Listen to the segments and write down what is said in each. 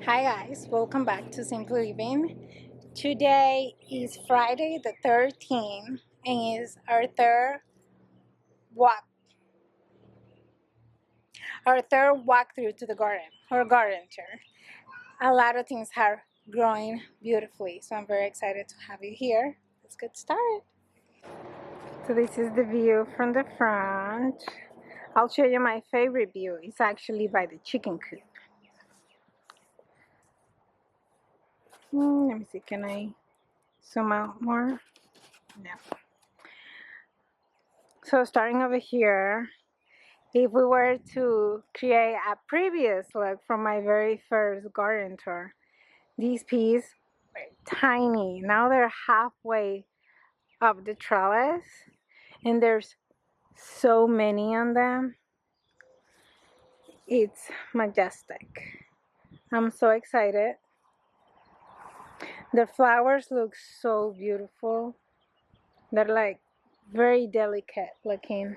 Hi guys, welcome back to Simply Living. Today is Friday the 13th and is walk our third walkthrough to the garden or garden tour. A lot of things are growing beautifully, so I'm very excited to have you here. Let's get started. So this is the view from the front. I'll show you my favorite view. It's actually by the chicken coop. Let me see, can I zoom out more? No. So starting over here, if we were to create a previous look from my very first garden tour, these peas were tiny. Now they're halfway up the trellis and there's so many on them. It's majestic. I'm so excited. The flowers look so beautiful. They're like very delicate looking.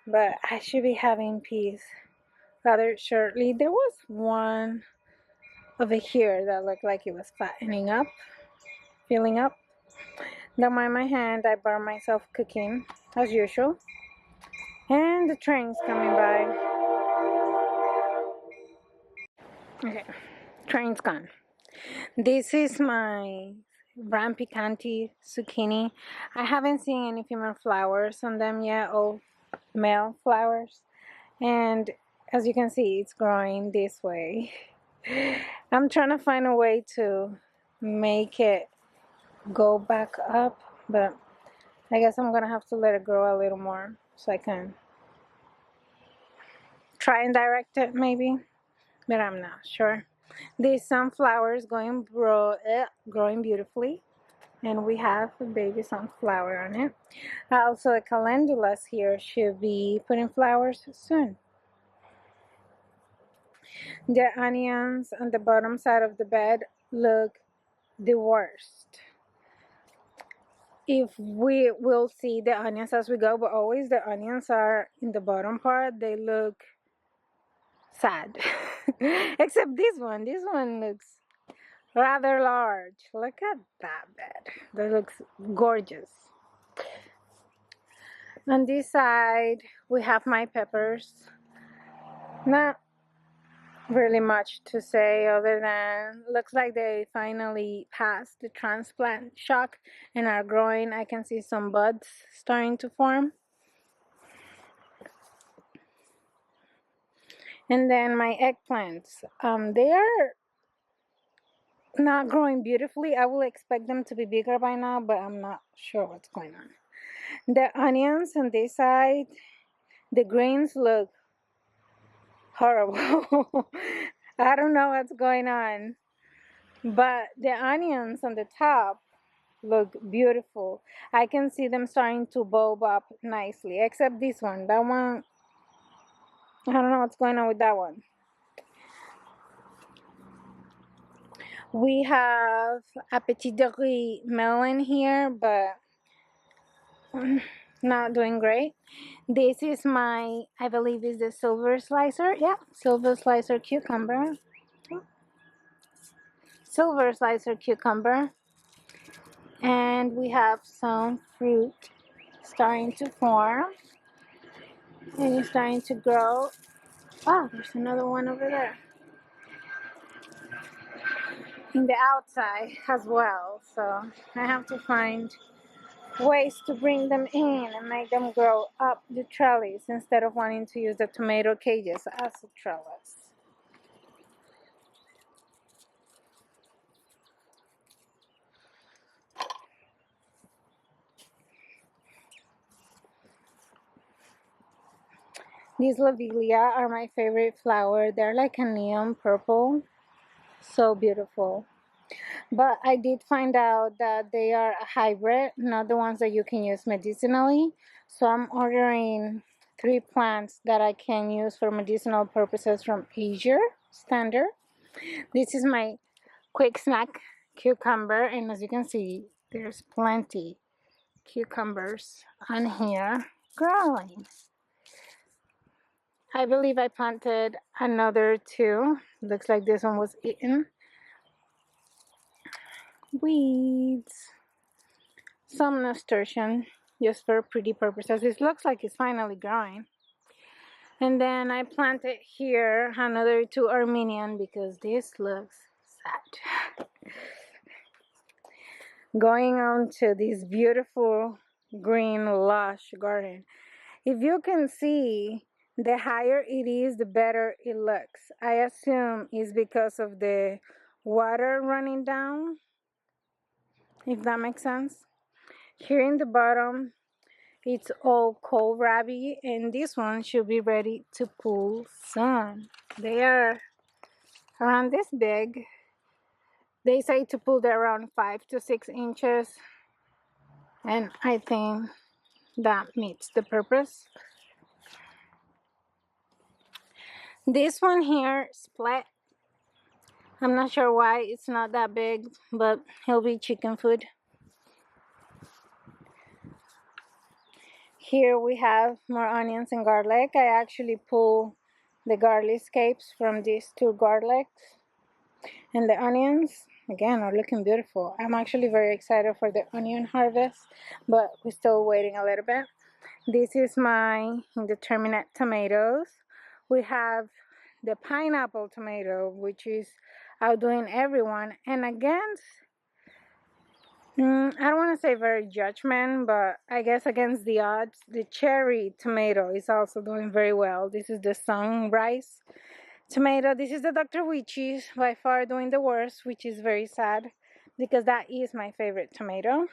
But I should be having peas rather shortly. There was one over here that looked like it was fattening up, filling up. Don't mind my hand, I burned myself cooking as usual. And the train's coming by. Okay, train's gone. This is my Ram Picante zucchini. I haven't seen any female flowers on them yet, all male flowers. And as you can see, it's growing this way. I'm trying to find a way to make it go back up, but I guess I'm gonna have to let it grow a little more so I can try and direct it maybe, but I'm not sure. These sunflowers growing beautifully, and we have a baby sunflower on it. Also, the calendulas here should be putting flowers soon. The onions on the bottom side of the bed look the worst. If we will see the onions as we go, but always the onions are in the bottom part, they look sad. Except this one looks rather large. Look at that bed. That looks gorgeous. On this side we have my peppers. Not really much to say other than looks like they finally passed the transplant shock and are growing. I can see some buds starting to form. And then my eggplants, they are not growing beautifully. I will expect them to be bigger by now, but I'm not sure what's going on. The onions on this side, the greens look horrible. I don't know what's going on, but the onions on the top look beautiful. I can see them starting to bulb up nicely, except this one. That one, I don't know what's going on with that one. We have a petit de riz melon here, but not doing great. This is my, I believe is the silver slicer. Yeah, silver slicer cucumber. Silver slicer cucumber. And we have some fruit starting to form. And it's starting to grow. Oh, there's another one over there. In the outside as well. So I have to find ways to bring them in and make them grow up the trellis instead of wanting to use the tomato cages as a trellis. These lobelia are my favorite flower. They're like a neon purple. So beautiful. But I did find out that they are a hybrid, not the ones that you can use medicinally. So I'm ordering 3 plants that I can use for medicinal purposes from Asia Standard. This is my quick snack cucumber, and as you can see, there's plenty cucumbers on here growing. I believe I planted another two. Looks like this one was eaten. Weeds. Some nasturtium, just for pretty purposes. It looks like it's finally growing. And then I planted here another two Armenian because this looks sad. Going on to this beautiful green lush garden. If you can see, the higher it is, the better it looks. I assume it's because of the water running down, if that makes sense. Here in the bottom, it's all kohlrabi, and this one should be ready to pull soon. They are around this big. They say to pull they're around 5 to 6 inches, and I think that meets the purpose. This one here split. I'm not sure why it's not that big, but it'll be chicken food. Here we have more onions and garlic. I actually pull the garlic scapes from these two garlics. And the onions, again, are looking beautiful. I'm actually very excited for the onion harvest, but we're still waiting a little bit. This is my indeterminate tomatoes. We have the pineapple tomato, which is outdoing everyone. And against, I don't want to say very judgment, but I guess against the odds, the cherry tomato is also doing very well. This is the sunrise tomato. This is the Dr. Witch's, by far doing the worst, which is very sad because that is my favorite tomato.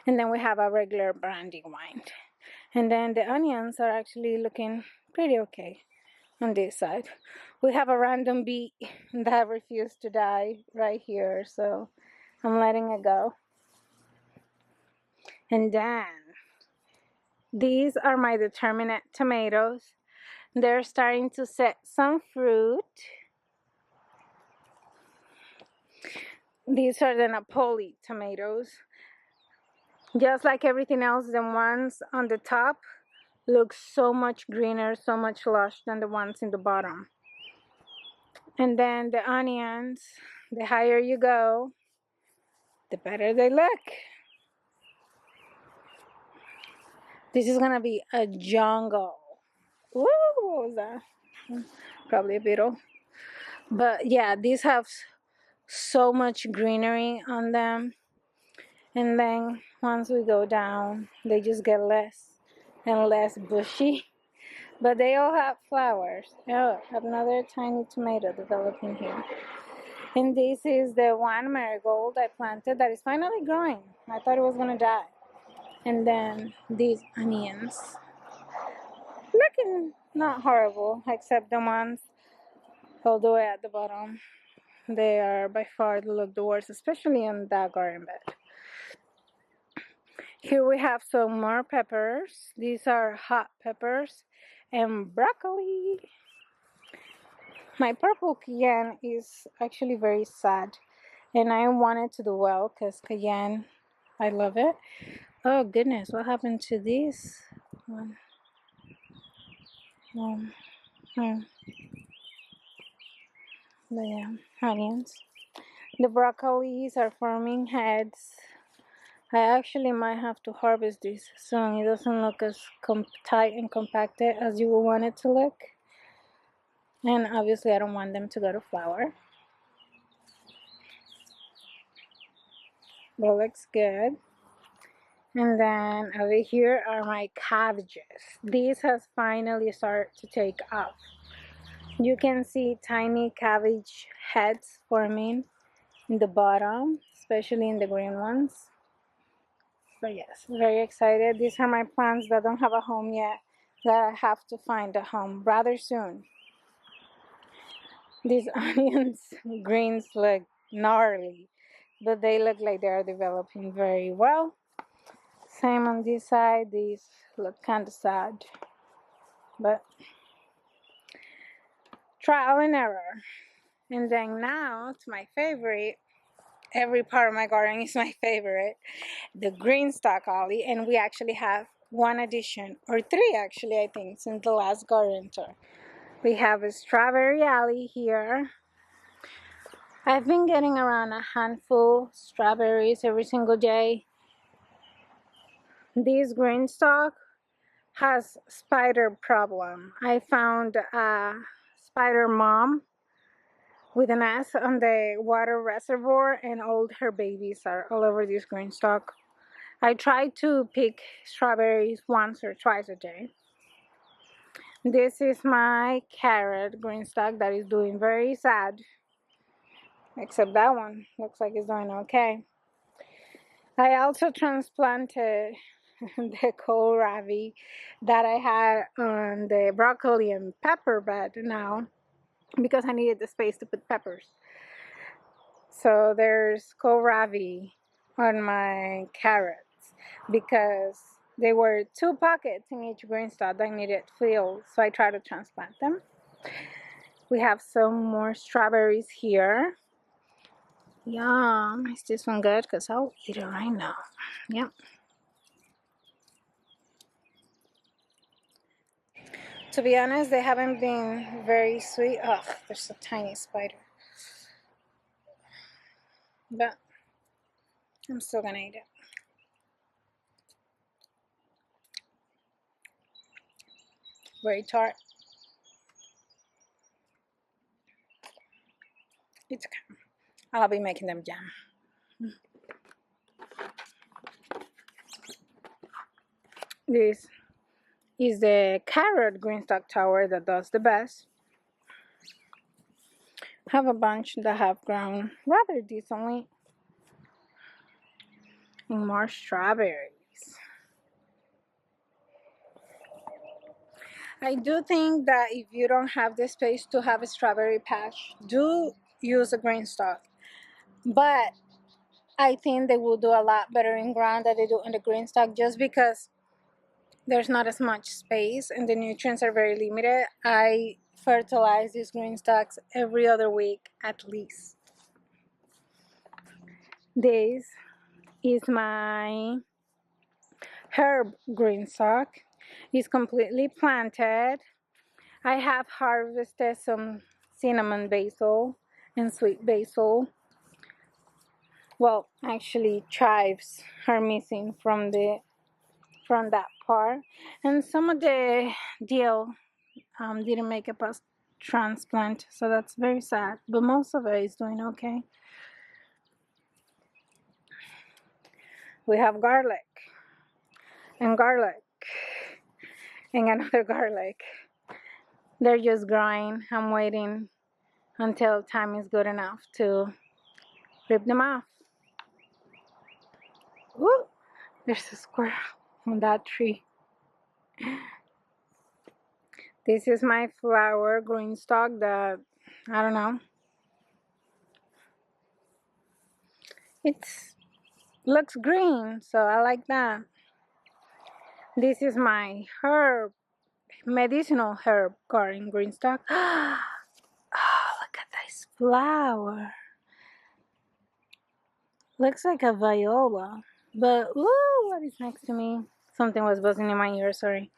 And then we have a regular brandywine. And then the onions are actually looking pretty okay on this side. We have a random bee that refused to die right here, so I'm letting it go. And then these are my determinate tomatoes. They're starting to set some fruit. These are the Napoli tomatoes. Just like everything else, the ones on the top look so much greener, so much lush than the ones in the bottom. And then the onions, the higher you go, the better they look. This is gonna be a jungle. Woo, what was that? Probably a beetle. But yeah, these have so much greenery on them. And then once we go down, they just get less and less bushy. But they all have flowers. Oh, another tiny tomato developing here. And this is the one marigold I planted that is finally growing. I thought it was gonna die. And then these onions. Looking not horrible, except the ones all the way at the bottom. They are by far look the worst, especially on that garden bed. Here we have some more peppers. These are hot peppers and broccoli. My purple cayenne is actually very sad, and I want it to do well because cayenne, I love it. Oh goodness, what happened to this one? The onions. The broccolis are forming heads. I actually might have to harvest this soon. It doesn't look as tight and compacted as you would want it to look. And obviously I don't want them to go to flower. But looks good. And then over here are my cabbages. These has finally started to take off. You can see tiny cabbage heads forming in the bottom, especially in the green ones. But yes, very excited. These are my plants that don't have a home yet, that I have to find a home rather soon. These onions greens look gnarly, but they look like they are developing very well. Same on this side. These look kind of sad, but trial and error. And then now to my favorite. Every part of my garden is my favorite, the greenstalk ollie, and we actually have one addition, or three actually, I think, since the last garden tour. We have a strawberry alley here. I've been getting around a handful of strawberries every single day. This greenstalk has spider problem. I found a spider mom with an nest on the water reservoir, and all her babies are all over this greenstalk. I try to pick strawberries once or twice a day. This is my carrot greenstalk that is doing very sad, except that one looks like it's doing okay. I also transplanted the kohlrabi that I had on the broccoli and pepper bed now because I needed the space to put peppers. So there's kohlrabi on my carrots because they were 2 pockets in each greenstalk that needed filled, so I tried to transplant them. We have some more strawberries here. Yum, is this one good? Because I'll eat it right now. Yep. To be honest, they haven't been very sweet. Ugh, there's a tiny spider. But I'm still gonna eat it. Very tart. It's okay. I'll be making them jam. This is the carrot greenstalk tower that does the best. I have a bunch that have grown rather decently. And more strawberries. I do think that if you don't have the space to have a strawberry patch, do use a greenstalk. But I think they will do a lot better in ground than they do in the greenstalk just because there's not as much space and the nutrients are very limited. I fertilize these greenstalks every other week at least. This is my herb greenstalk. It's completely planted. I have harvested some cinnamon basil and sweet basil. Well, actually, chives are missing from that part, and some of the deal didn't make a past transplant, so that's very sad. But most of it is doing okay. We have garlic and garlic and another garlic. They're just growing. I'm waiting until time is good enough to rip them off. Woo! There's a squirrel on that tree. This is my flower greenstalk that, I don't know. It looks green, so I like that. This is my herb, medicinal herb garden greenstalk. Oh, look at this flower. Looks like a viola. But, whoa, what is next to me? Something was buzzing in my ear, sorry.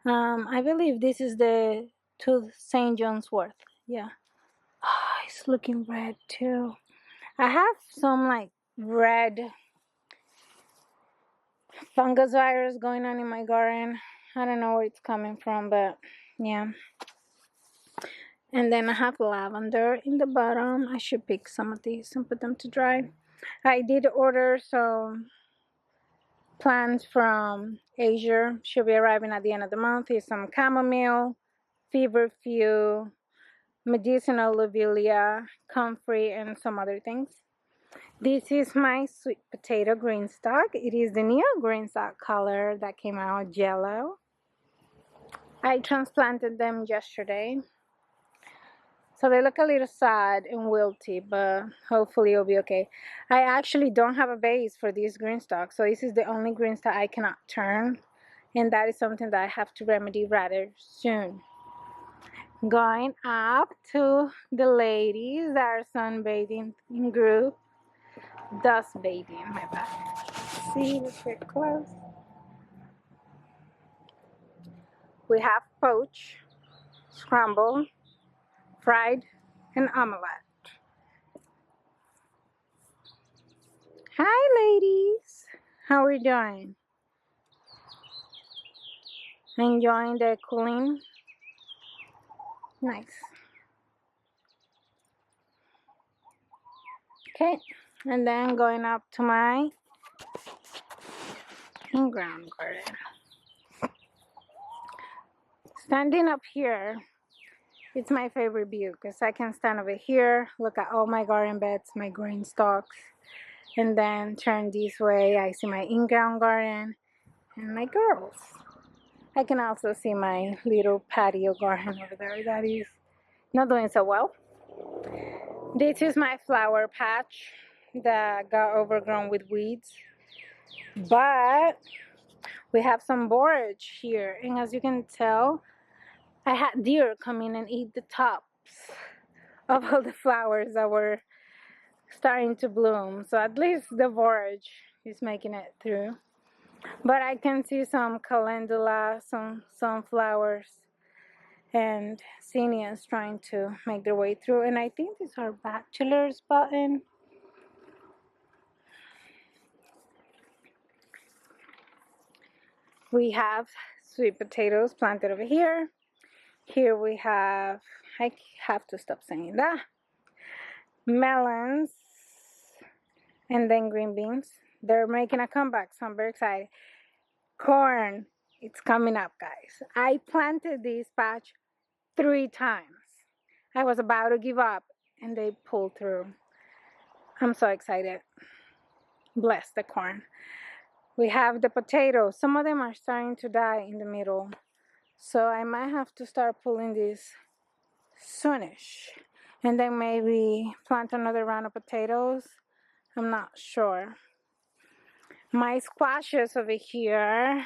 I believe this is the tooth St. John's wort. Yeah. Oh, it's looking red too. I have some like red fungus virus going on in my garden. I don't know where it's coming from, but yeah. And then I have lavender in the bottom. I should pick some of these and put them to dry. I did order some plants from Asia. Should be arriving at the end of the month. Here's some chamomile, feverfew, medicinal lobelia, comfrey, and some other things. This is my sweet potato greenstalk. It is the new greenstalk color that came out, yellow. I transplanted them yesterday. So they look a little sad and wilty, but hopefully it'll be okay. I actually don't have a base for this greenstalk, so this is the only greenstalk I cannot turn. And that is something that I have to remedy rather soon. Going up to the ladies that are sunbathing in group. Dust bathing, my bad. See, let's get close. We have poached, scrambled, fried, and omelette. Hi ladies, how are you doing? Enjoying the cooling? Nice. Okay, and then going up to my in-ground garden. Standing up here, it's my favorite view because I can stand over here, look at all my garden beds, my green stalks, and then turn this way. I see my in-ground garden and my girls. I can also see my little patio garden over there that is not doing so well. This is my flower patch that got overgrown with weeds, but we have some borage here, and as you can tell, I had deer come in and eat the tops of all the flowers that were starting to bloom. So at least the borage is making it through. But I can see some calendula, some sunflowers, and zinnias trying to make their way through. And I think these are bachelor's button. We have sweet potatoes planted over here. Here we have, I have to stop saying that, melons, and then green beans. They're making a comeback, so I'm very excited. Corn, it's coming up, guys. I planted this patch 3 times. I was about to give up, and they pulled through. I'm so excited. Bless the corn. We have the potatoes. Some of them are starting to die in the middle, so I might have to start pulling this soonish, and then maybe plant another round of potatoes. I'm not sure. My squashes over here,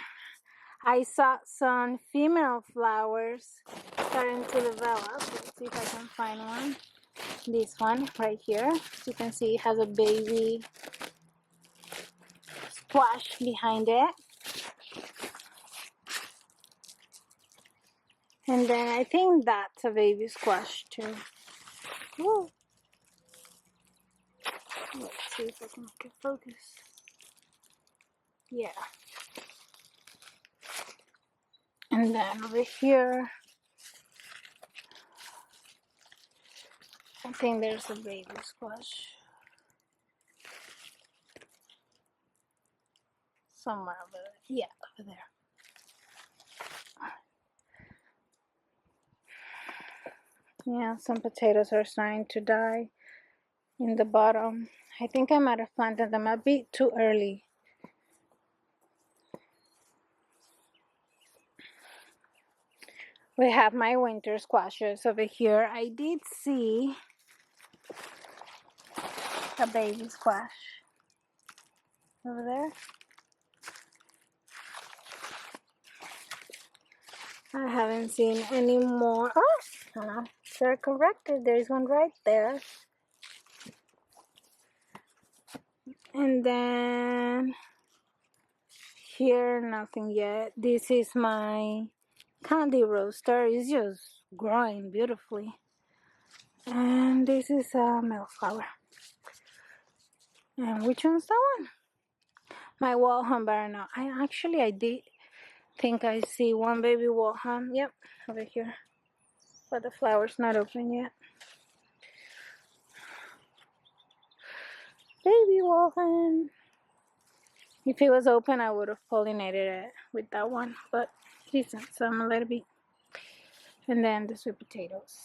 I saw some female flowers starting to develop. Let's see if I can find one. This one right here, as you can see, it has a baby squash behind it. And then I think that's a baby squash too. Woo. Let's see if I can make it focus. Yeah. And then over here, I think there's a baby squash somewhere over there. Yeah, over there. Yeah, some potatoes are starting to die in the bottom. I think I might have planted them a bit too early. We have my winter squashes over here. I did see a baby squash over there. I haven't seen any more. Oh, they're corrected. There's one right there. And then here, nothing yet. This is my candy roaster. It's just growing beautifully. And this is a flower. And which one's that one? My wall hum barrel. I did think I see one baby wall hum. Yep, over here. But the flower's not open yet. Baby wall hum. If it was open, I would have pollinated it with that one, but it isn't, so I'm gonna let it be. And then the sweet potatoes.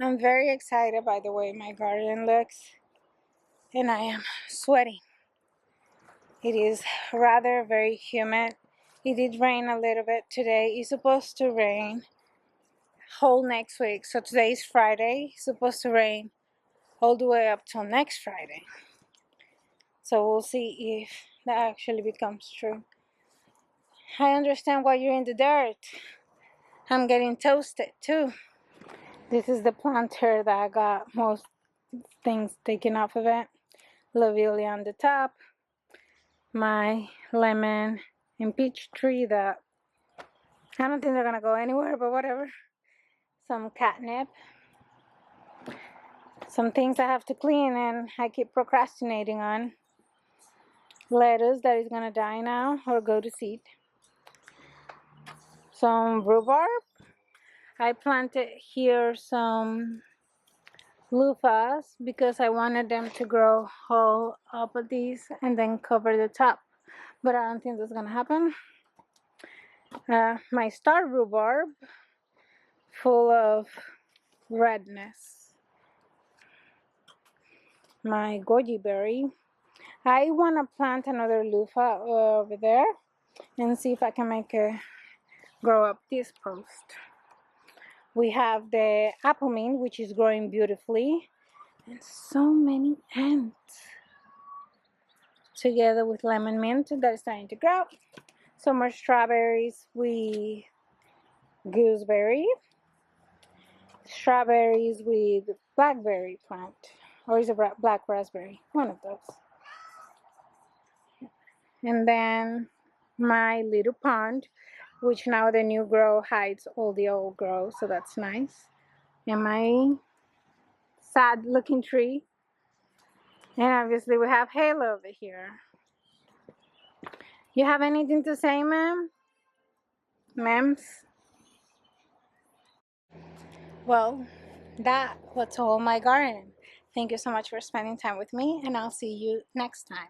I'm very excited by the way my garden looks, and I am sweating. It is rather very humid. It did rain a little bit today. It's supposed to rain whole next week. So today is Friday. It's supposed to rain all the way up till next Friday. So we'll see if that actually becomes true. I understand why you're in the dirt. I'm getting toasted too. This is the planter that got most things taken off of it. Lobelia on the top. My lemon and peach tree that I don't think they're gonna go anywhere, but whatever. Some catnip. Some things I have to clean and I keep procrastinating on. Lettuce that is gonna die now or go to seed. Some rhubarb. I planted here some loofahs because I wanted them to grow all up of these and then cover the top. But I don't think that's gonna happen. My star rhubarb, full of redness. My goji berry. I want to plant another loofah over there and see if I can make it grow up this post. We have the apple mint, which is growing beautifully, and so many ants. Together with lemon mint that is starting to grow. Some more strawberries with gooseberry. Strawberries with blackberry plant. Or is it black raspberry? One of those. And then my little pond, which now the new grow hides all the old grow, so that's nice. And my sad looking tree. And obviously we have Halo over here. You have anything to say, ma'am? Ma'ams? Well, that was all my garden. Thank you so much for spending time with me, and I'll see you next time.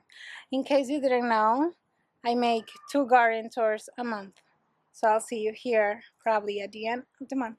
In case you didn't know, I make 2 garden tours a month. So I'll see you here probably at the end of the month.